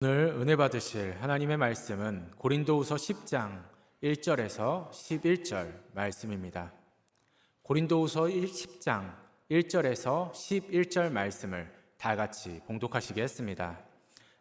오늘 은혜 받으실 하나님의 말씀은 고린도후서 10장 1절에서 11절 말씀입니다. 고린도후서 10장 1절에서 11절 말씀을 다 같이 봉독하시겠습니다.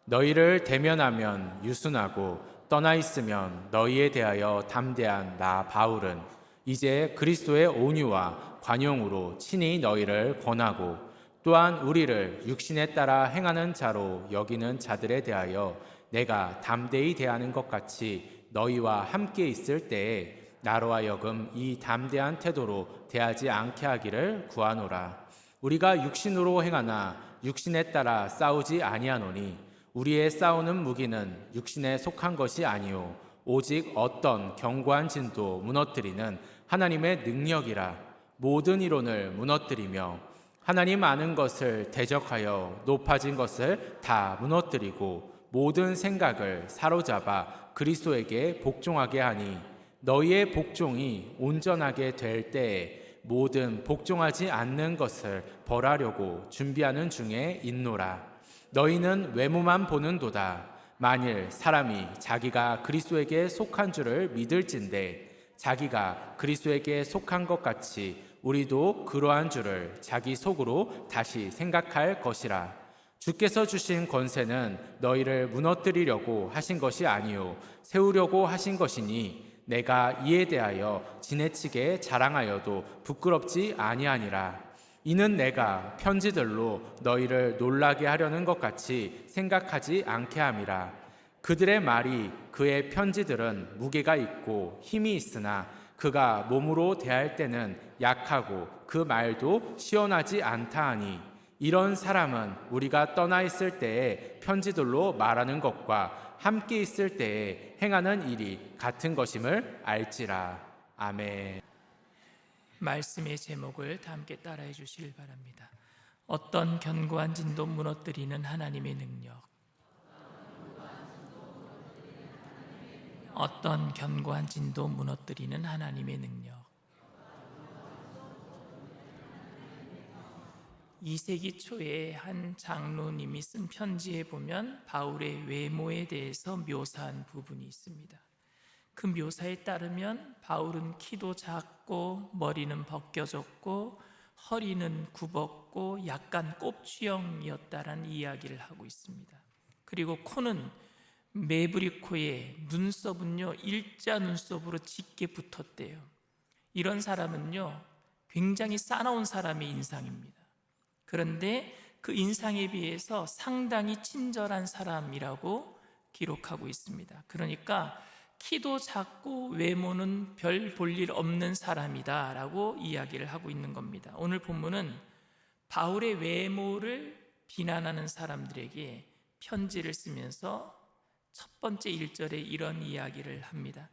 너희를 대면하면 유순하고 떠나 있으면 너희에 대하여 담대한 나 바울은 이제 그리스도의 온유와 관용으로 친히 너희를 권하고 또한 우리를 육신에 따라 행하는 자로 여기는 자들에 대하여 내가 담대히 대하는 것 같이 너희와 함께 있을 때에 나로 하여금 이 담대한 태도로 대하지 않게 하기를 구하노라. 우리가 육신으로 행하나 육신에 따라 싸우지 아니하노니 우리의 싸우는 무기는 육신에 속한 것이 아니요 오직 어떤 견고한 진도 무너뜨리는 하나님의 능력이라. 모든 이론을 무너뜨리며 하나님 아는 것을 대적하여 높아진 것을 다 무너뜨리고 모든 생각을 사로잡아 그리스도에게 복종하게 하니 너희의 복종이 온전하게 될 때에 모든 복종하지 않는 것을 벌하려고 준비하는 중에 있노라. 너희는 외모만 보는도다. 만일 사람이 자기가 그리스도에게 속한 줄을 믿을진대 자기가 그리스도에게 속한 것 같이 우리도 그러한 줄을 자기 속으로 다시 생각할 것이라. 주께서 주신 권세는 너희를 무너뜨리려고 하신 것이 아니요 세우려고 하신 것이니 내가 이에 대하여 지네치게 자랑하여도 부끄럽지 아니하니라. 이는 내가 편지들로 너희를 놀라게 하려는 것 같이 생각하지 않게 함이라. 그들의 말이 그의 편지들은 무게가 있고 힘이 있으나 그가 몸으로 대할 때는 약하고 그 말도 시원하지 않다 하니 이런 사람은 우리가 떠나 있을 때에 편지들로 말하는 것과 함께 있을 때에 행하는 일이 같은 것임을 알지라. 아멘. 말씀의 제목을 다 함께 따라해 주시길 바랍니다. 어떤 견고한 진도 무너뜨리는 하나님의 능력. 어떤 견고한 진도 무너뜨리는 하나님의 능력. 2세기 초에 한 장로님이 쓴 편지에 보면 바울의 외모에 대해서 묘사한 부분이 있습니다. 그 묘사에 따르면 바울은 키도 작고 머리는 벗겨졌고 허리는 굽었고 약간 꼽추형이었다라는 이야기를 하고 있습니다. 그리고 코는 매부리 코에 눈썹은요 일자 눈썹으로 짙게 붙었대요. 이런 사람은요 굉장히 싸나운 사람의 인상입니다. 그런데 그 인상에 비해서 상당히 친절한 사람이라고 기록하고 있습니다. 그러니까 키도 작고 외모는 별 볼 일 없는 사람이다 라고 이야기를 하고 있는 겁니다. 오늘 본문은 바울의 외모를 비난하는 사람들에게 편지를 쓰면서 첫 번째 1절에 이런 이야기를 합니다.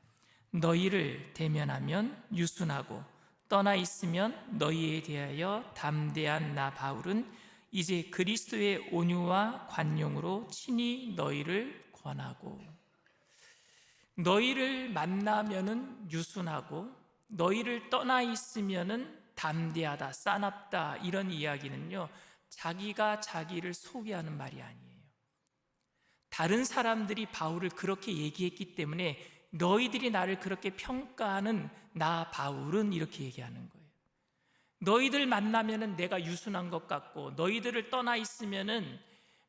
너희를 대면하면 유순하고 떠나 있으면 너희에 대하여 담대한 나 바울은 이제 그리스도의 온유와 관용으로 친히 너희를 권하고. 너희를 만나면은 유순하고 너희를 떠나 있으면은 담대하다, 싸납다, 이런 이야기는요 자기가 자기를 소개하는 말이 아니에요. 다른 사람들이 바울을 그렇게 얘기했기 때문에 너희들이 나를 그렇게 평가하는 나 바울은 이렇게 얘기하는 거예요. 너희들 만나면은 내가 유순한 것 같고 너희들을 떠나 있으면은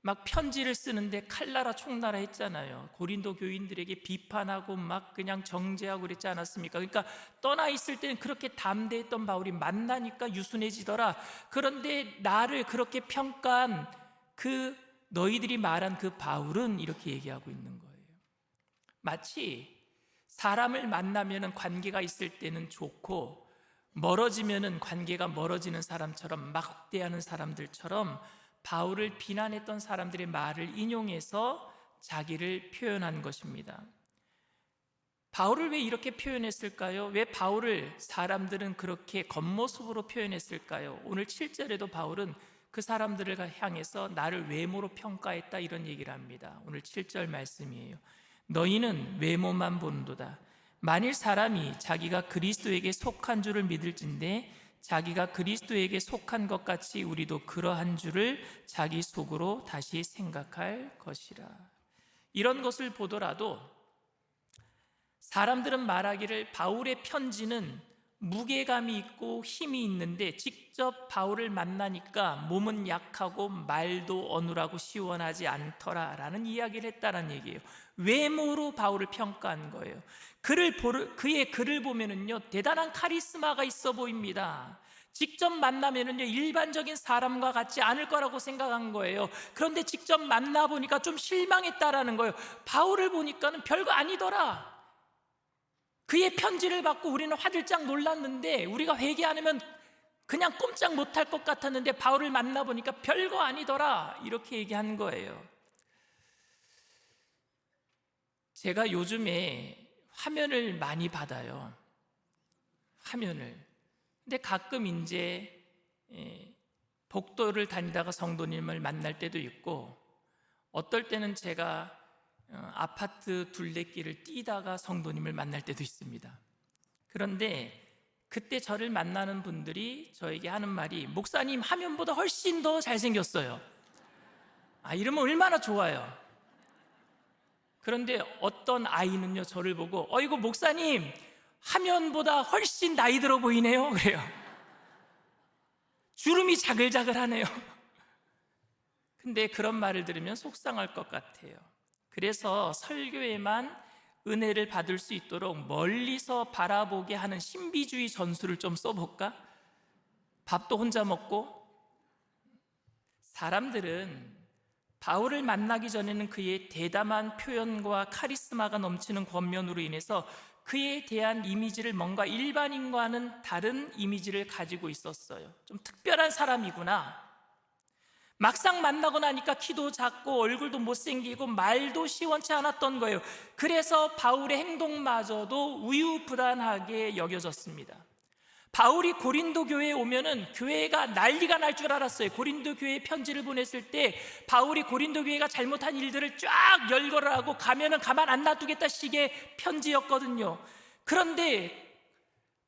막 편지를 쓰는데 칼나라 총나라 했잖아요. 고린도 교인들에게 비판하고 막 그냥 정죄하고 그랬지 않았습니까? 그러니까 떠나 있을 때는 그렇게 담대했던 바울이 만나니까 유순해지더라. 그런데 나를 그렇게 평가한 그 너희들이 말한 그 바울은 이렇게 얘기하고 있는 거예요. 마치 사람을 만나면 관계가 있을 때는 좋고 멀어지면 관계가 멀어지는 사람처럼 막대하는 사람들처럼 바울을 비난했던 사람들의 말을 인용해서 자기를 표현한 것입니다. 바울을 왜 이렇게 표현했을까요? 왜 바울을 사람들은 그렇게 겉모습으로 표현했을까요? 오늘 7절에도 바울은 그 사람들을 향해서 나를 외모로 평가했다 이런 얘기를 합니다. 오늘 7절 말씀이에요. 너희는 외모만 보는도다. 만일 사람이 자기가 그리스도에게 속한 줄을 믿을진대 자기가 그리스도에게 속한 것 같이 우리도 그러한 줄을 자기 속으로 다시 생각할 것이라. 이런 것을 보더라도 사람들은 말하기를 바울의 편지는 무게감이 있고 힘이 있는데 직접 바울을 만나니까 몸은 약하고 말도 어눌하고 시원하지 않더라라는 이야기를 했다는 얘기예요. 외모로 바울을 평가한 거예요. 그의 글을 보면은요, 대단한 카리스마가 있어 보입니다. 직접 만나면은요, 일반적인 사람과 같지 않을 거라고 생각한 거예요. 그런데 직접 만나보니까 좀 실망했다라는 거예요. 바울을 보니까는 별거 아니더라. 그의 편지를 받고 우리는 화들짝 놀랐는데, 우리가 회개 안 하면 그냥 꼼짝 못할 것 같았는데 바울을 만나보니까 별거 아니더라, 이렇게 얘기한 거예요. 제가 요즘에 화면을 많이 받아요. 화면을. 근데 가끔 이제 복도를 다니다가 성도님을 만날 때도 있고, 어떨 때는 제가 아파트 둘레길을 뛰다가 성도님을 만날 때도 있습니다. 그런데 그때 저를 만나는 분들이 저에게 하는 말이, 목사님 화면보다 훨씬 더 잘생겼어요. 이러면 얼마나 좋아요. 그런데 어떤 아이는요, 저를 보고 어이구 목사님 화면보다 훨씬 나이 들어 보이네요, 그래요. 주름이 자글자글하네요. 근데 그런 말을 들으면 속상할 것 같아요. 그래서 설교에만 은혜를 받을 수 있도록 멀리서 바라보게 하는 신비주의 전술을 좀 써볼까? 밥도 혼자 먹고. 사람들은 바울을 만나기 전에는 그의 대담한 표현과 카리스마가 넘치는 권면으로 인해서 그에 대한 이미지를 뭔가 일반인과는 다른 이미지를 가지고 있었어요. 좀 특별한 사람이구나. 막상 만나고 나니까 키도 작고 얼굴도 못생기고 말도 시원치 않았던 거예요. 그래서 바울의 행동마저도 우유부단하게 여겨졌습니다. 바울이 고린도 교회에 오면은 교회가 난리가 날 줄 알았어요. 고린도 교회에 편지를 보냈을 때 바울이 고린도 교회가 잘못한 일들을 쫙 열거를 하고 가면은 가만 안 놔두겠다 식의 편지였거든요. 그런데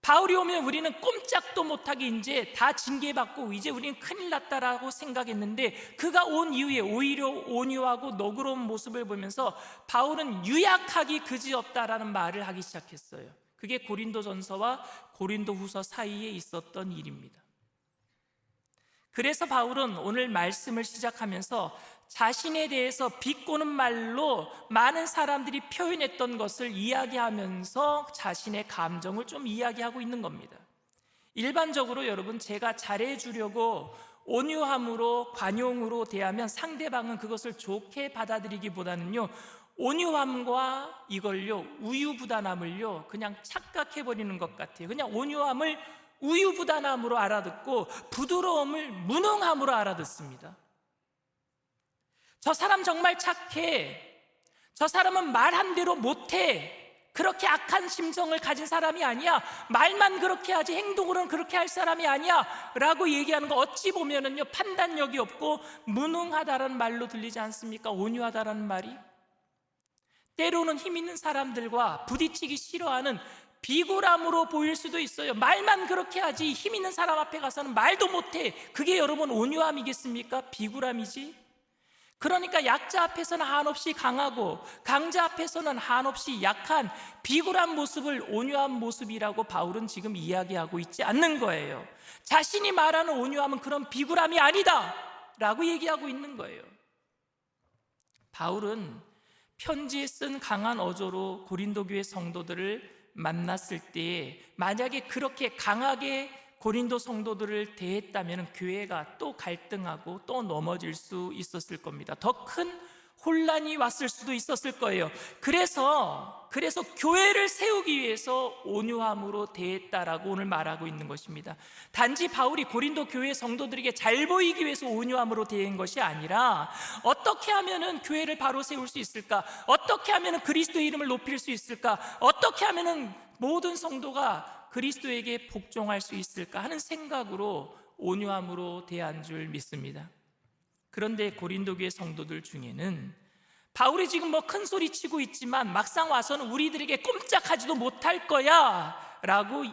바울이 오면 우리는 꼼짝도 못하게 이제 다 징계받고 이제 우리는 큰일 났다라고 생각했는데, 그가 온 이후에 오히려 온유하고 너그러운 모습을 보면서 바울은 유약하기 그지없다라는 말을 하기 시작했어요. 그게 고린도전서와 고린도후서 사이에 있었던 일입니다. 그래서 바울은 오늘 말씀을 시작하면서 자신에 대해서 비꼬는 말로 많은 사람들이 표현했던 것을 이야기하면서 자신의 감정을 좀 이야기하고 있는 겁니다. 일반적으로 여러분, 제가 잘해주려고 온유함으로 관용으로 대하면 상대방은 그것을 좋게 받아들이기보다는요, 온유함과 이걸요, 우유부단함을요 그냥 착각해버리는 것 같아요. 그냥 온유함을 우유부단함으로 알아듣고 부드러움을 무능함으로 알아듣습니다. 저 사람 정말 착해, 저 사람은 말한 대로 못해, 그렇게 악한 심성을 가진 사람이 아니야, 말만 그렇게 하지 행동으로는 그렇게 할 사람이 아니야 라고 얘기하는 거, 어찌 보면은요 판단력이 없고 무능하다라는 말로 들리지 않습니까? 온유하다라는 말이. 때로는 힘 있는 사람들과 부딪히기 싫어하는 비굴함으로 보일 수도 있어요. 말만 그렇게 하지 힘 있는 사람 앞에 가서는 말도 못해. 그게 여러분 온유함이겠습니까? 비굴함이지. 그러니까 약자 앞에서는 한없이 강하고 강자 앞에서는 한없이 약한 비굴한 모습을 온유한 모습이라고 바울은 지금 이야기하고 있지 않는 거예요. 자신이 말하는 온유함은 그런 비굴함이 아니다 라고 얘기하고 있는 거예요. 바울은 편지에 쓴 강한 어조로 고린도 교회 성도들을 만났을 때 만약에 그렇게 강하게 고린도 성도들을 대했다면 교회가 또 갈등하고 또 넘어질 수 있었을 겁니다. 더 큰 혼란이 왔을 수도 있었을 거예요. 그래서 교회를 세우기 위해서 온유함으로 대했다라고 오늘 말하고 있는 것입니다. 단지 바울이 고린도 교회 성도들에게 잘 보이기 위해서 온유함으로 대한 것이 아니라, 어떻게 하면은 교회를 바로 세울 수 있을까? 어떻게 하면은 그리스도의 이름을 높일 수 있을까? 어떻게 하면은 모든 성도가 그리스도에게 복종할 수 있을까 하는 생각으로 온유함으로 대한 줄 믿습니다. 그런데 고린도 교회 성도들 중에는 바울이 지금 뭐 큰 소리 치고 있지만 막상 와서는 우리들에게 꼼짝하지도 못할 거야 라고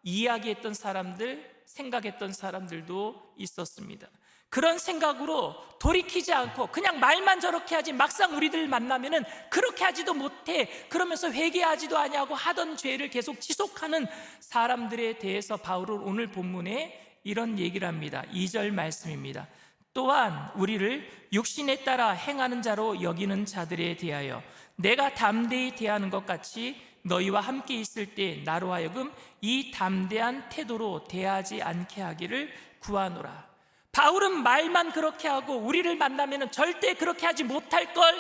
이야기했던 사람들, 생각했던 사람들도 있었습니다. 그런 생각으로 돌이키지 않고 그냥 말만 저렇게 하지 막상 우리들 만나면은 그렇게 하지도 못해 그러면서 회개하지도 아니하고 하던 죄를 계속 지속하는 사람들에 대해서 바울은 오늘 본문에 이런 얘기를 합니다. 2절 말씀입니다. 또한 우리를 육신에 따라 행하는 자로 여기는 자들에 대하여 내가 담대히 대하는 것 같이 너희와 함께 있을 때 나로 하여금 이 담대한 태도로 대하지 않게 하기를 구하노라. 바울은 말만 그렇게 하고 우리를 만나면 절대 그렇게 하지 못할 걸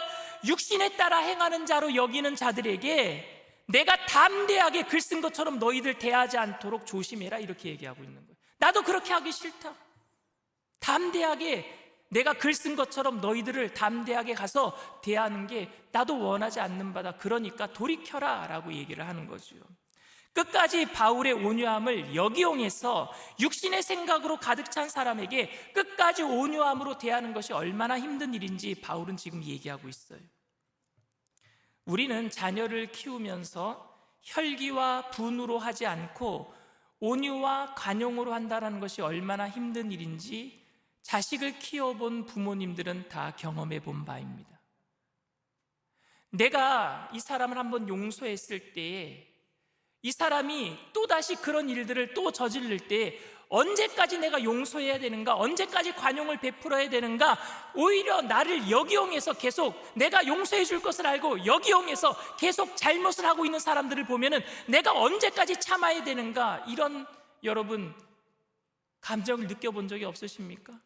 육신에 따라 행하는 자로 여기는 자들에게 내가 담대하게 글 쓴 것처럼 너희들 대하지 않도록 조심해라 이렇게 얘기하고 있는 거예요. 나도 그렇게 하기 싫다. 담대하게 내가 글 쓴 것처럼 너희들을 담대하게 가서 대하는 게 나도 원하지 않는 바다. 그러니까 돌이켜라 라고 얘기를 하는 거죠. 끝까지 바울의 온유함을 역이용해서 육신의 생각으로 가득 찬 사람에게 끝까지 온유함으로 대하는 것이 얼마나 힘든 일인지 바울은 지금 얘기하고 있어요. 우리는 자녀를 키우면서 혈기와 분으로 하지 않고 온유와 관용으로 한다는 것이 얼마나 힘든 일인지 자식을 키워본 부모님들은 다 경험해 본 바입니다. 내가 이 사람을 한번 용서했을 때에 이 사람이 또다시 그런 일들을 또 저지를 때 언제까지 내가 용서해야 되는가, 언제까지 관용을 베풀어야 되는가, 오히려 나를 역이용해서 계속 내가 용서해 줄 것을 알고 역이용해서 계속 잘못을 하고 있는 사람들을 보면은 내가 언제까지 참아야 되는가, 이런 여러분 감정을 느껴본 적이 없으십니까?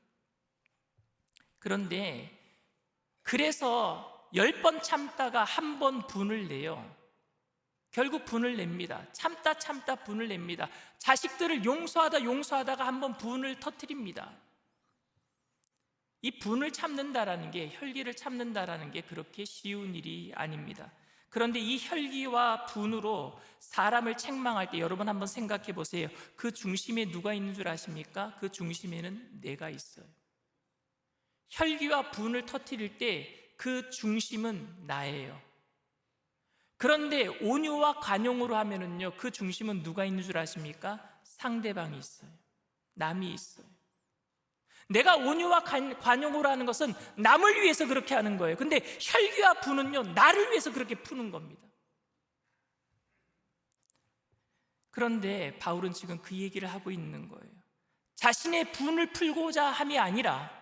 그런데 그래서 10번 참다가 한 번 분을 내요. 결국 분을 냅니다. 참다 분을 냅니다. 자식들을 용서하다가 한번 분을 터뜨립니다. 이 분을 참는다라는 게, 혈기를 참는다라는 게 그렇게 쉬운 일이 아닙니다. 그런데 이 혈기와 분으로 사람을 책망할 때 여러분 한번 생각해 보세요. 그 중심에 누가 있는 줄 아십니까? 그 중심에는 내가 있어요. 혈기와 분을 터뜨릴 때 그 중심은 나예요. 그런데 온유와 관용으로 하면은요, 그 중심은 누가 있는 줄 아십니까? 상대방이 있어요. 남이 있어요. 내가 온유와 관용으로 하는 것은 남을 위해서 그렇게 하는 거예요. 근데 혈기와 분은요, 나를 위해서 그렇게 푸는 겁니다. 그런데 바울은 지금 그 얘기를 하고 있는 거예요. 자신의 분을 풀고자 함이 아니라,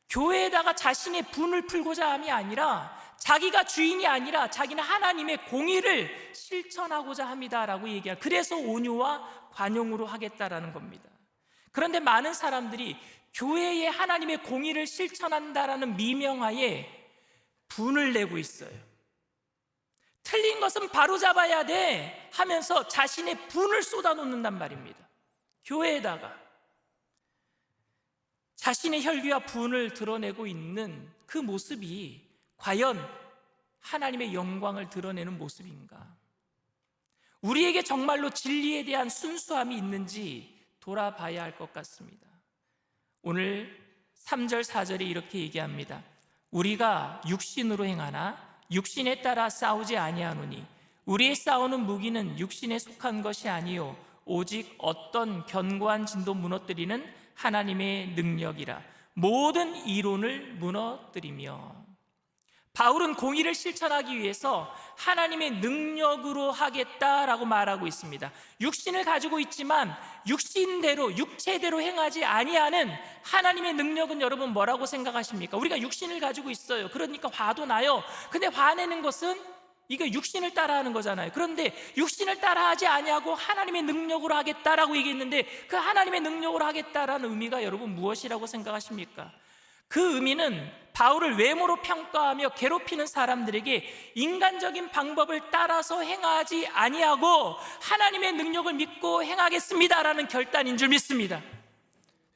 교회에다가 자신의 분을 풀고자 함이 아니라, 자기가 주인이 아니라 자기는 하나님의 공의를 실천하고자 합니다라고 얘기해요. 그래서 온유와 관용으로 하겠다라는 겁니다. 그런데 많은 사람들이 교회에 하나님의 공의를 실천한다라는 미명하에 분을 내고 있어요. 틀린 것은 바로잡아야 돼 하면서 자신의 분을 쏟아놓는단 말입니다. 교회에다가 자신의 혈기와 분을 드러내고 있는 그 모습이 과연 하나님의 영광을 드러내는 모습인가? 우리에게 정말로 진리에 대한 순수함이 있는지 돌아봐야 할 것 같습니다. 오늘 3절 4절에 이렇게 얘기합니다. 우리가 육신으로 행하나 육신에 따라 싸우지 아니하노니 우리의 싸우는 무기는 육신에 속한 것이 아니요 오직 어떤 견고한 진도 무너뜨리는 하나님의 능력이라. 모든 이론을 무너뜨리며. 바울은 공의를 실천하기 위해서 하나님의 능력으로 하겠다라고 말하고 있습니다. 육신을 가지고 있지만 육신대로, 육체대로 행하지 아니하는 하나님의 능력은 여러분 뭐라고 생각하십니까? 우리가 육신을 가지고 있어요. 그러니까 화도 나요. 근데 화내는 것은 이거 육신을 따라하는 거잖아요. 그런데 육신을 따라하지 아니하고 하나님의 능력으로 하겠다라고 얘기했는데 그 하나님의 능력으로 하겠다라는 의미가 여러분 무엇이라고 생각하십니까? 그 의미는 바울을 외모로 평가하며 괴롭히는 사람들에게 인간적인 방법을 따라서 행하지 아니하고 하나님의 능력을 믿고 행하겠습니다라는 결단인 줄 믿습니다.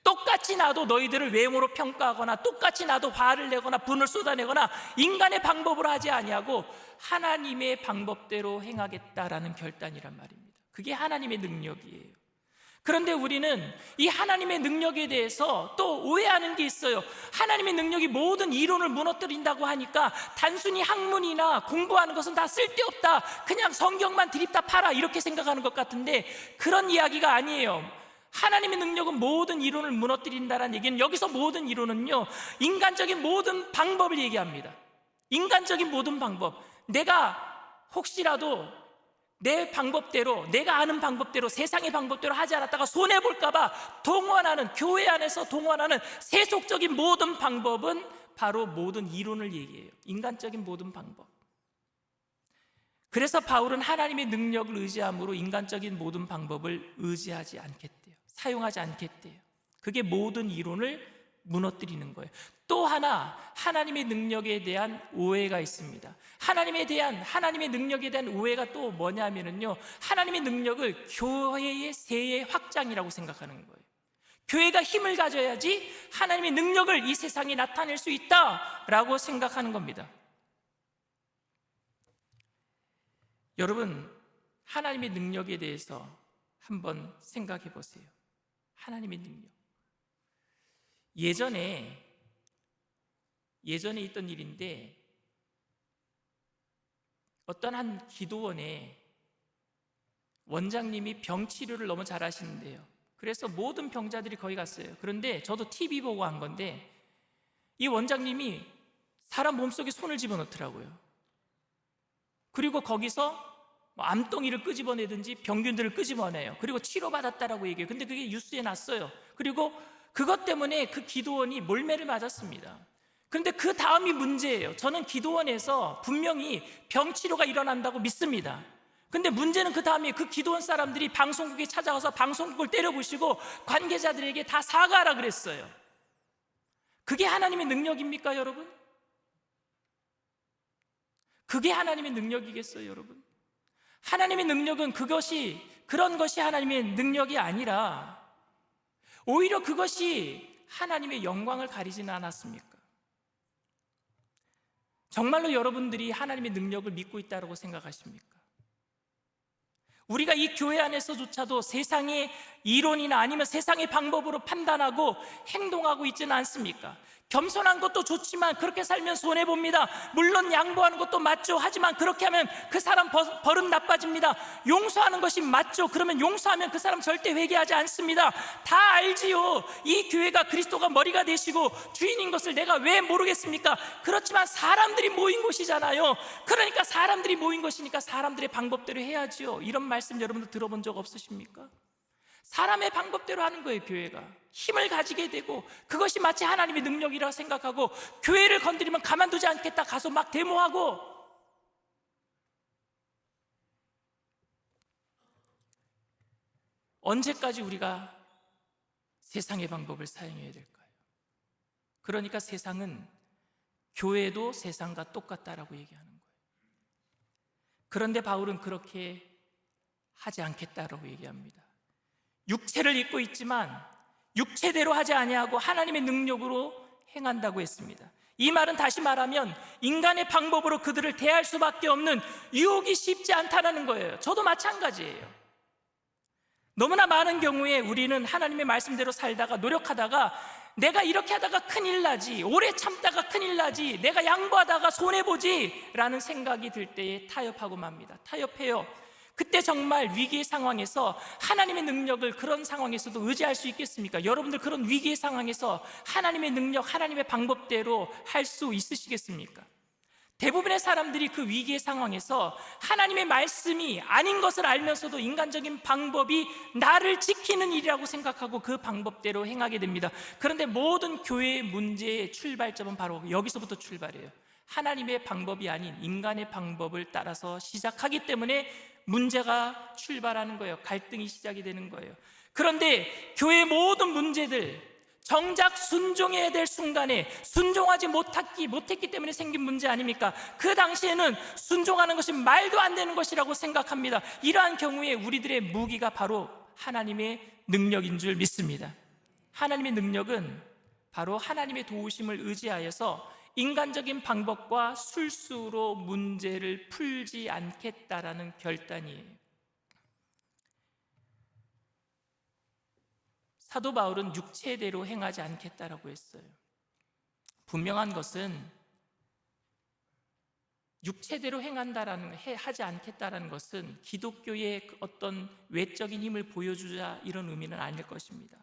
똑같이 나도 너희들을 외모로 평가하거나 똑같이 나도 화를 내거나 분을 쏟아내거나 인간의 방법으로 하지 아니하고 하나님의 방법대로 행하겠다라는 결단이란 말입니다. 그게 하나님의 능력이에요. 그런데 우리는 이 하나님의 능력에 대해서 또 오해하는 게 있어요. 하나님의 능력이 모든 이론을 무너뜨린다고 하니까 단순히 학문이나 공부하는 것은 다 쓸데없다, 그냥 성경만 드립다 팔아 이렇게 생각하는 것 같은데 그런 이야기가 아니에요. 하나님의 능력은 모든 이론을 무너뜨린다는 얘기는, 여기서 모든 이론은요, 인간적인 모든 방법을 얘기합니다. 인간적인 모든 방법. 내가 혹시라도 내 방법대로, 내가 아는 방법대로, 세상의 방법대로 하지 않았다가 손해볼까 봐 동원하는, 교회 안에서 동원하는 세속적인 모든 방법은 바로 모든 이론을 얘기해요. 인간적인 모든 방법. 그래서 바울은 하나님의 능력을 의지함으로 인간적인 모든 방법을 의지하지 않겠대요. 사용하지 않겠대요. 그게 모든 이론을 무너뜨리는 거예요. 또 하나, 하나님의 능력에 대한 오해가 있습니다. 하나님의 능력에 대한 오해가 또 뭐냐면요, 하나님의 능력을 교회의 세의 확장이라고 생각하는 거예요. 교회가 힘을 가져야지 하나님의 능력을 이 세상에 나타낼 수 있다라고 생각하는 겁니다. 여러분, 하나님의 능력에 대해서 한번 생각해 보세요. 하나님의 능력. 예전에 있던 일인데, 어떤 한 기도원에 원장님이 병 치료를 너무 잘하시는데요, 그래서 모든 병자들이 거기 갔어요. 그런데 저도 TV 보고 한 건데, 이 원장님이 사람 몸속에 손을 집어넣더라고요. 그리고 거기서 암덩이를 끄집어내든지 병균들을 끄집어내요. 그리고 치료받았다라고 얘기해요. 근데 그게 뉴스에 났어요. 그리고 그것 때문에 그 기도원이 몰매를 맞았습니다. 그런데 그 다음이 문제예요. 저는 기도원에서 분명히 병치료가 일어난다고 믿습니다. 근데 문제는 그 다음에 그 기도원 사람들이 방송국에 찾아가서 방송국을 때려부시고 관계자들에게 다 사과하라 그랬어요. 그게 하나님의 능력입니까, 여러분? 그게 하나님의 능력이겠어요, 여러분? 하나님의 능력은 그런 것이 하나님의 능력이 아니라 오히려 그것이 하나님의 영광을 가리지는 않았습니까? 정말로 여러분들이 하나님의 능력을 믿고 있다고 생각하십니까? 우리가 이 교회 안에서조차도 세상의 이론이나 아니면 세상의 방법으로 판단하고 행동하고 있지는 않습니까? 겸손한 것도 좋지만 그렇게 살면 손해봅니다. 물론 양보하는 것도 맞죠. 하지만 그렇게 하면 그 사람 버릇 나빠집니다. 용서하는 것이 맞죠. 그러면 용서하면 그 사람 절대 회개하지 않습니다. 다 알지요. 이 교회가 그리스도가 머리가 되시고 주인인 것을 내가 왜 모르겠습니까? 그렇지만 사람들이 모인 곳이잖아요. 그러니까 사람들이 모인 것이니까 사람들의 방법대로 해야지요. 이런 말씀 여러분들 들어본 적 없으십니까? 사람의 방법대로 하는 거예요. 교회가 힘을 가지게 되고 그것이 마치 하나님의 능력이라고 생각하고 교회를 건드리면 가만두지 않겠다 가서 막 데모하고. 언제까지 우리가 세상의 방법을 사용해야 될까요? 그러니까 세상은 교회도 세상과 똑같다라고 얘기하는 거예요. 그런데 바울은 그렇게 하지 않겠다라고 얘기합니다. 육체를 입고 있지만 육체대로 하지 아니하고 하나님의 능력으로 행한다고 했습니다. 이 말은 다시 말하면 인간의 방법으로 그들을 대할 수밖에 없는 유혹이 쉽지 않다는 거예요. 저도 마찬가지예요. 너무나 많은 경우에 우리는 하나님의 말씀대로 살다가 노력하다가 내가 이렇게 하다가 큰일 나지, 오래 참다가 큰일 나지, 내가 양보하다가 손해보지 라는 생각이 들 때에 타협하고 맙니다. 타협해요. 그때 정말 위기의 상황에서 하나님의 능력을 그런 상황에서도 의지할 수 있겠습니까? 여러분들 그런 위기의 상황에서 하나님의 능력, 하나님의 방법대로 할 수 있으시겠습니까? 대부분의 사람들이 그 위기의 상황에서 하나님의 말씀이 아닌 것을 알면서도 인간적인 방법이 나를 지키는 일이라고 생각하고 그 방법대로 행하게 됩니다. 그런데 모든 교회의 문제의 출발점은 바로 여기서부터 출발해요. 하나님의 방법이 아닌 인간의 방법을 따라서 시작하기 때문에 문제가 출발하는 거예요. 갈등이 시작이 되는 거예요. 그런데 교회의 모든 문제들, 정작 순종해야 될 순간에 순종하지 못했기 때문에 생긴 문제 아닙니까? 그 당시에는 순종하는 것이 말도 안 되는 것이라고 생각합니다. 이러한 경우에 우리들의 무기가 바로 하나님의 능력인 줄 믿습니다. 하나님의 능력은 바로 하나님의 도우심을 의지하여서 인간적인 방법과 술수로 문제를 풀지 않겠다라는 결단이에요. 사도 바울은 육체대로 행하지 않겠다라고 했어요. 분명한 것은 육체대로 하지 않겠다라는 것은 기독교의 어떤 외적인 힘을 보여주자 이런 의미는 아닐 것입니다.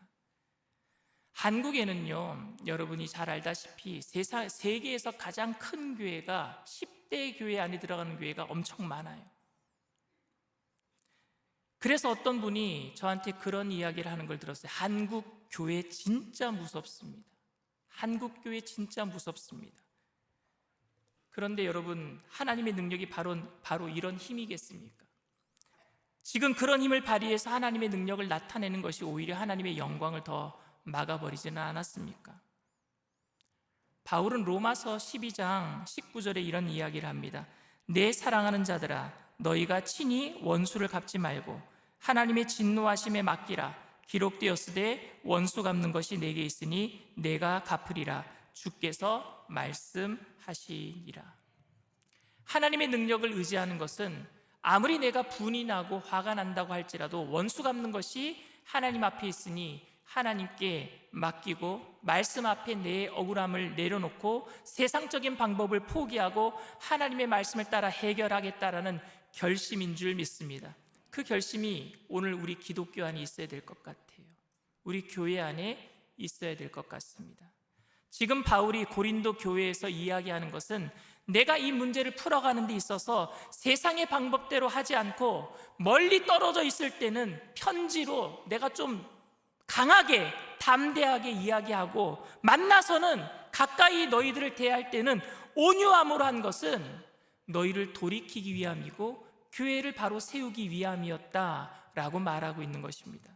한국에는요, 여러분이 잘 알다시피 세계에서 가장 큰 교회가 10대 교회 안에 들어가는 교회가 엄청 많아요. 그래서 어떤 분이 저한테 그런 이야기를 하는 걸 들었어요. 한국 교회 진짜 무섭습니다. 한국 교회 진짜 무섭습니다. 그런데 여러분, 하나님의 능력이 바로 이런 힘이겠습니까? 지금 그런 힘을 발휘해서 하나님의 능력을 나타내는 것이 오히려 하나님의 영광을 더 막아버리지는 않았습니까? 바울은 로마서 12장 19절에 이런 이야기를 합니다. 내 사랑하는 자들아, 너희가 친히 원수를 갚지 말고 하나님의 진노하심에 맡기라. 기록되었으되 원수 갚는 것이 내게 있으니 내가 갚으리라. 주께서 말씀하시니라. 하나님의 능력을 의지하는 것은 아무리 내가 분이 나고 화가 난다고 할지라도 원수 갚는 것이 하나님 앞에 있으니 하나님께 맡기고 말씀 앞에 내 억울함을 내려놓고 세상적인 방법을 포기하고 하나님의 말씀을 따라 해결하겠다라는 결심인 줄 믿습니다. 그 결심이 오늘 우리 기독교 안에 있어야 될 것 같아요. 우리 교회 안에 있어야 될 것 같습니다. 지금 바울이 고린도 교회에서 이야기하는 것은 내가 이 문제를 풀어가는 데 있어서 세상의 방법대로 하지 않고 멀리 떨어져 있을 때는 편지로 내가 좀 강하게 담대하게 이야기하고 만나서는 가까이 너희들을 대할 때는 온유함으로 한 것은 너희를 돌이키기 위함이고 교회를 바로 세우기 위함이었다라고 말하고 있는 것입니다.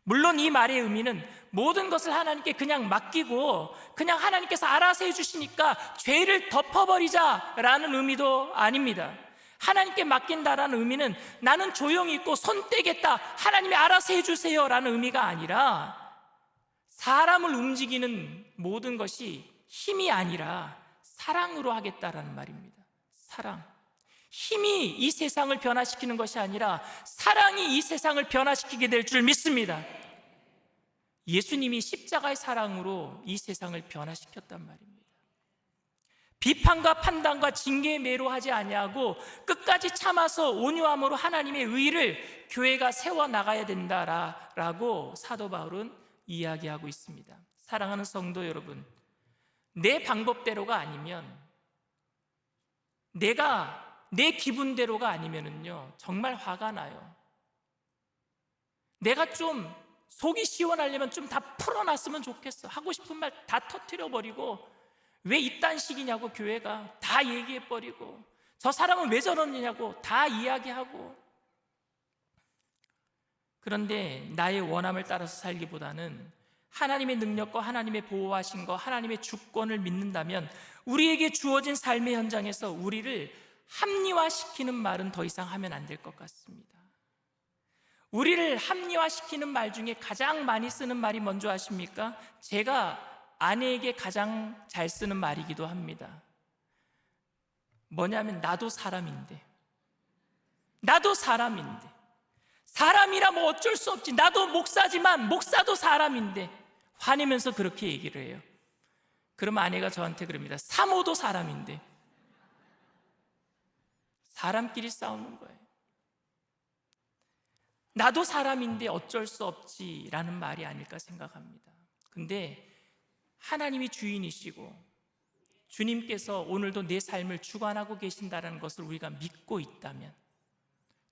물론 이 말의 의미는 모든 것을 하나님께 그냥 맡기고 그냥 하나님께서 알아서 해주시니까 죄를 덮어버리자라는 의미도 아닙니다. 하나님께 맡긴다라는 의미는 나는 조용히 있고 손 떼겠다, 하나님이 알아서 해주세요라는 의미가 아니라 사람을 움직이는 모든 것이 힘이 아니라 사랑으로 하겠다라는 말입니다. 사랑. 힘이 이 세상을 변화시키는 것이 아니라 사랑이 이 세상을 변화시키게 될 줄 믿습니다. 예수님이 십자가의 사랑으로 이 세상을 변화시켰단 말입니다. 비판과 판단과 징계에 매료하지 아니하고 끝까지 참아서 온유함으로 하나님의 의를 교회가 세워나가야 된다라고 사도 바울은 이야기하고 있습니다. 사랑하는 성도 여러분, 내 방법대로가 아니면 내 기분대로가 아니면은요 정말 화가 나요. 내가 좀 속이 시원하려면 좀 다 풀어놨으면 좋겠어. 하고 싶은 말 다 터뜨려버리고 왜 이딴 식이냐고 교회가 다 얘기해버리고 저 사람은 왜 저러느냐고 다 이야기하고. 그런데 나의 원함을 따라서 살기보다는 하나님의 능력과 하나님의 보호하신 것, 하나님의 주권을 믿는다면 우리에게 주어진 삶의 현장에서 우리를 합리화시키는 말은 더 이상 하면 안 될 것 같습니다. 우리를 합리화시키는 말 중에 가장 많이 쓰는 말이 뭔지 아십니까? 제가 아내에게 가장 잘 쓰는 말이기도 합니다. 뭐냐면 나도 사람인데 사람이라 뭐 어쩔 수 없지. 나도 목사지만 목사도 사람인데 화내면서 그렇게 얘기를 해요. 그럼 아내가 저한테 그럽니다. 사모도 사람인데. 사람끼리 싸우는 거예요. 나도 사람인데 어쩔 수 없지라는 말이 아닐까 생각합니다. 근데 하나님이 주인이시고 주님께서 오늘도 내 삶을 주관하고 계신다는 것을 우리가 믿고 있다면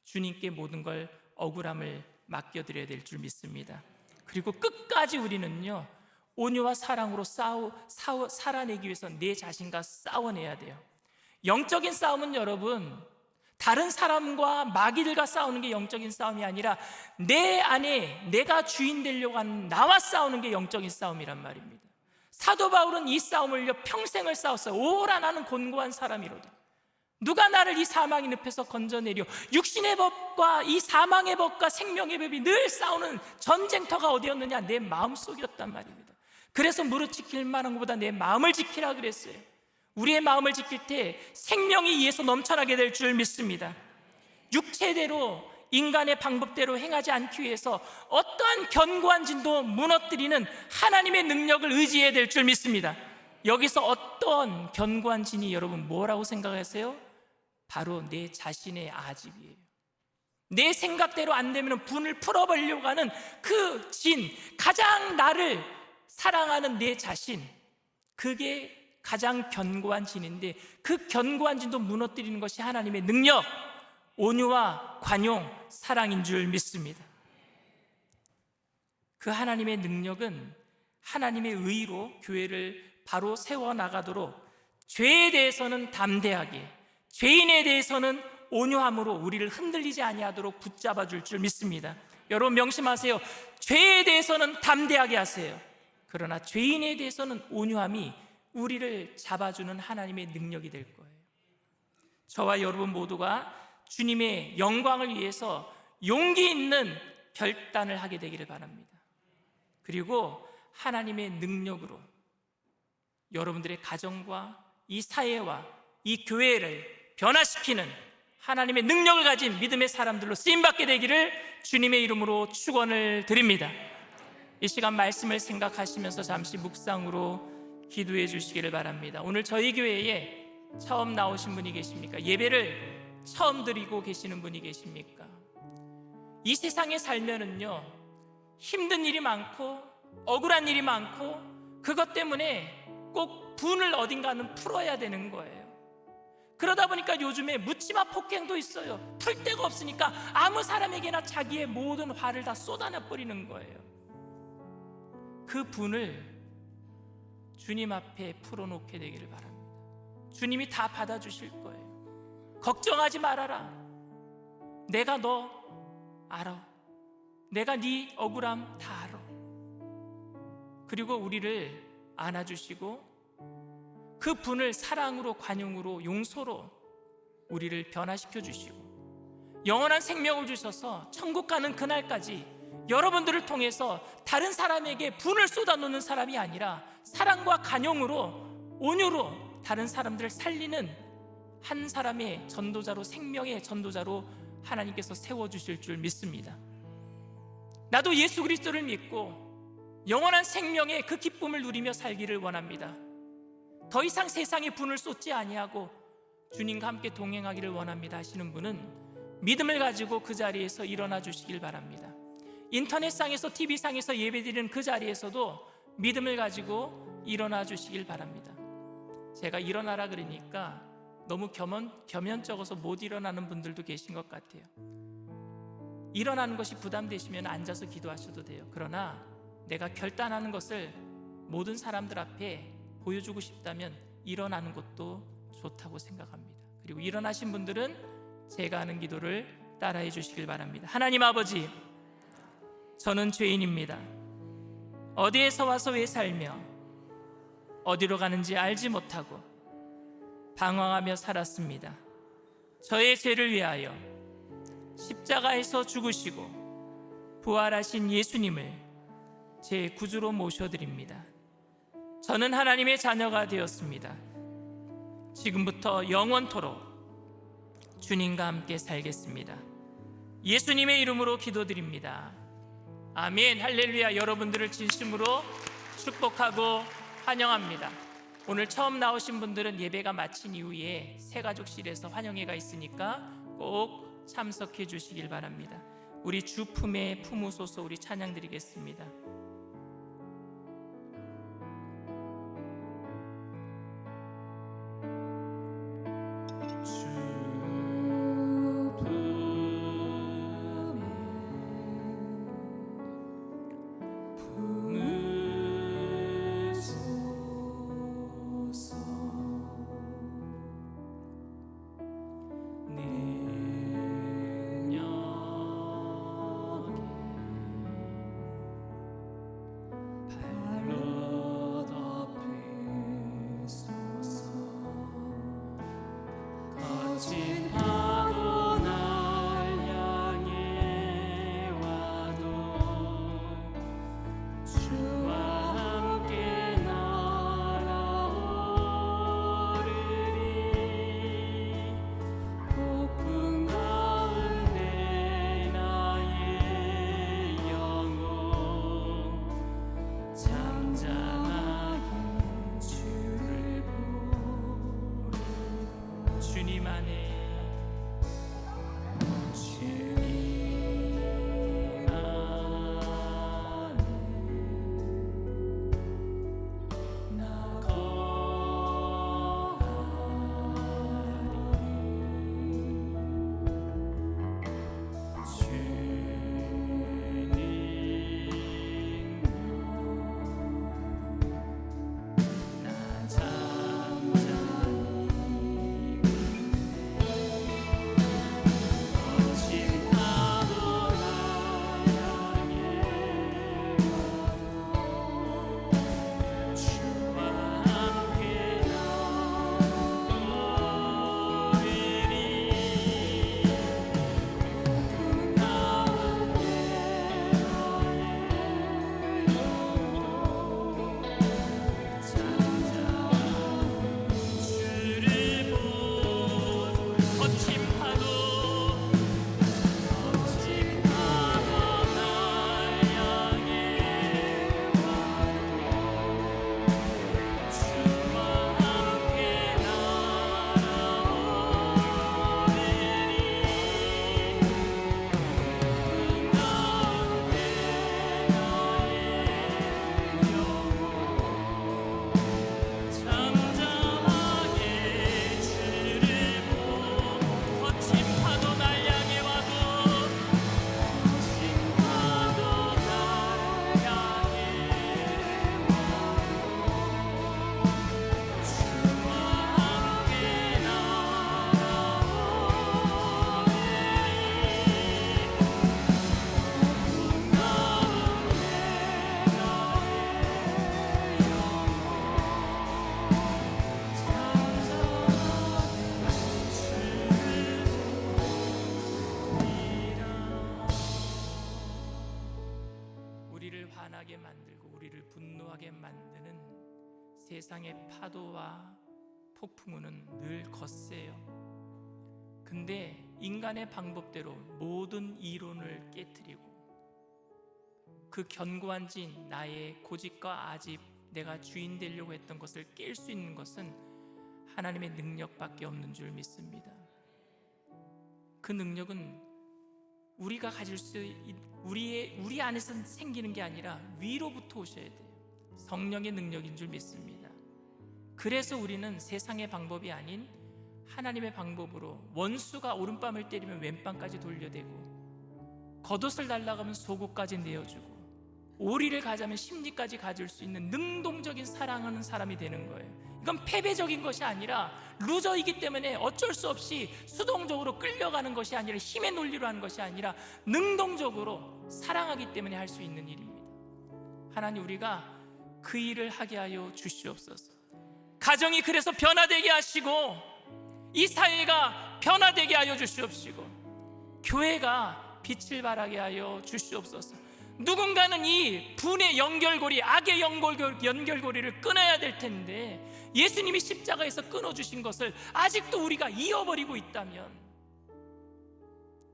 주님께 모든 걸 억울함을 맡겨드려야 될 줄 믿습니다. 그리고 끝까지 우리는요 온유와 사랑으로 살아내기 위해서 내 자신과 싸워내야 돼요. 영적인 싸움은 여러분 다른 사람과 마귀들과 싸우는 게 영적인 싸움이 아니라 내 안에 내가 주인 되려고 하는 나와 싸우는 게 영적인 싸움이란 말입니다. 사도 바울은 이 싸움을요 평생을 싸웠어요. 오라 나는 곤고한 사람이로다. 누가 나를 이 사망의 늪에서 건져내려. 육신의 법과 이 사망의 법과 생명의 법이 늘 싸우는 전쟁터가 어디였느냐? 내 마음속이었단 말입니다. 그래서 무릇 지킬 만한 것보다 내 마음을 지키라 그랬어요. 우리의 마음을 지킬 때 생명이 이에서 넘쳐나게 될 줄 믿습니다. 육체대로 인간의 방법대로 행하지 않기 위해서 어떠한 견고한 진도 무너뜨리는 하나님의 능력을 의지해야 될 줄 믿습니다. 여기서 어떤 견고한 진이 여러분 뭐라고 생각하세요? 바로 내 자신의 아집이에요. 내 생각대로 안 되면 분을 풀어보려고 하는 그 진, 가장 나를 사랑하는 내 자신, 그게 가장 견고한 진인데, 그 견고한 진도 무너뜨리는 것이 하나님의 능력, 온유와 관용, 사랑인 줄 믿습니다. 그 하나님의 능력은 하나님의 의로 교회를 바로 세워나가도록, 죄에 대해서는 담대하게, 죄인에 대해서는 온유함으로 우리를 흔들리지 아니하도록 붙잡아 줄 줄 믿습니다. 여러분 명심하세요. 죄에 대해서는 담대하게 하세요. 그러나 죄인에 대해서는 온유함이 우리를 잡아주는 하나님의 능력이 될 거예요. 저와 여러분 모두가 주님의 영광을 위해서 용기 있는 결단을 하게 되기를 바랍니다. 그리고 하나님의 능력으로 여러분들의 가정과 이 사회와 이 교회를 변화시키는 하나님의 능력을 가진 믿음의 사람들로 쓰임받게 되기를 주님의 이름으로 축원을 드립니다. 이 시간 말씀을 생각하시면서 잠시 묵상으로 기도해 주시기를 바랍니다. 오늘 저희 교회에 처음 나오신 분이 계십니까? 예배를 처음 드리고 계시는 분이 계십니까? 이 세상에 살면은요, 힘든 일이 많고 억울한 일이 많고 그것 때문에 꼭 분을 어딘가는 풀어야 되는 거예요. 그러다 보니까 요즘에 묻지마 폭행도 있어요. 풀 데가 없으니까 아무 사람에게나 자기의 모든 화를 다 쏟아내 버리는 거예요. 그 분을 주님 앞에 풀어놓게 되기를 바랍니다. 주님이 다 받아주실 거예요. 걱정하지 말아라. 내가 너 알아. 내가 네 억울함 다 알아. 그리고 우리를 안아주시고 그 분을 사랑으로, 관용으로, 용서로 우리를 변화시켜 주시고 영원한 생명을 주셔서 천국 가는 그날까지 여러분들을 통해서 다른 사람에게 분을 쏟아놓는 사람이 아니라 사랑과 관용으로, 온유로 다른 사람들을 살리는 한 사람의 전도자로, 생명의 전도자로 하나님께서 세워주실 줄 믿습니다. 나도 예수 그리스도를 믿고 영원한 생명의 그 기쁨을 누리며 살기를 원합니다. 더 이상 세상에 분을 쏟지 아니하고 주님과 함께 동행하기를 원합니다 하시는 분은 믿음을 가지고 그 자리에서 일어나 주시길 바랍니다. 인터넷상에서, TV상에서 예배드리는 그 자리에서도 믿음을 가지고 일어나 주시길 바랍니다. 제가 일어나라 그러니까 너무 겸연쩍어서 못 일어나는 분들도 계신 것 같아요. 일어나는 것이 부담되시면 앉아서 기도하셔도 돼요. 그러나 내가 결단하는 것을 모든 사람들 앞에 보여주고 싶다면 일어나는 것도 좋다고 생각합니다. 그리고 일어나신 분들은 제가 하는 기도를 따라해 주시길 바랍니다. 하나님 아버지, 저는 죄인입니다. 어디에서 와서 왜 살며 어디로 가는지 알지 못하고 방황하며 살았습니다. 저의 죄를 위하여 십자가에서 죽으시고 부활하신 예수님을 제 구주로 모셔드립니다. 저는 하나님의 자녀가 되었습니다. 지금부터 영원토록 주님과 함께 살겠습니다. 예수님의 이름으로 기도드립니다. 아멘. 할렐루야. 여러분들을 진심으로 축복하고 환영합니다. 오늘 처음 나오신 분들은 예배가 마친 이후에 새가족실에서 환영회가 있으니까 꼭 참석해 주시길 바랍니다. 우리 주 품에 품으소서. 우리 찬양 드리겠습니다. 주님 안에 만드는 세상의 파도와 폭풍우는 늘 거세요. 근데 인간의 방법대로 모든 이론을 깨트리고 그 견고한 진, 나의 고집과 아집, 내가 주인 되려고 했던 것을 깰 수 있는 것은 하나님의 능력밖에 없는 줄 믿습니다. 그 능력은 우리가 가질 수 우리 안에서 생기는 게 아니라 위로부터 오셔야 돼요. 성령의 능력인 줄 믿습니다. 그래서 우리는 세상의 방법이 아닌 하나님의 방법으로 원수가 오른밤을 때리면 왼밤까지 돌려대고 겉옷을 달라가면 속옷까지 내어주고 오리를 가자면 심리까지 가질 수 있는 능동적인 사랑하는 사람이 되는 거예요. 이건 패배적인 것이 아니라 루저이기 때문에 어쩔 수 없이 수동적으로 끌려가는 것이 아니라 힘의 논리로 하는 것이 아니라 능동적으로 사랑하기 때문에 할 수 있는 일입니다. 하나님, 우리가 그 일을 하게 하여 주시옵소서. 가정이 그래서 변화되게 하시고 이 사회가 변화되게 하여 주시옵시고 교회가 빛을 발하게 하여 주시옵소서. 누군가는 이 분의 연결고리, 악의 연결고리를 끊어야 될 텐데 예수님이 십자가에서 끊어주신 것을 아직도 우리가 이어버리고 있다면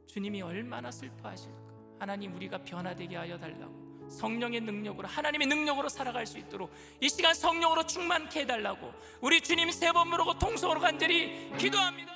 주님이 얼마나 슬퍼하실까. 하나님, 우리가 변화되게 하여 달라고, 성령의 능력으로, 하나님의 능력으로 살아갈 수 있도록 이 시간 성령으로 충만케 해달라고 우리 주님 세 번 부르고 통성으로 간절히 기도합니다.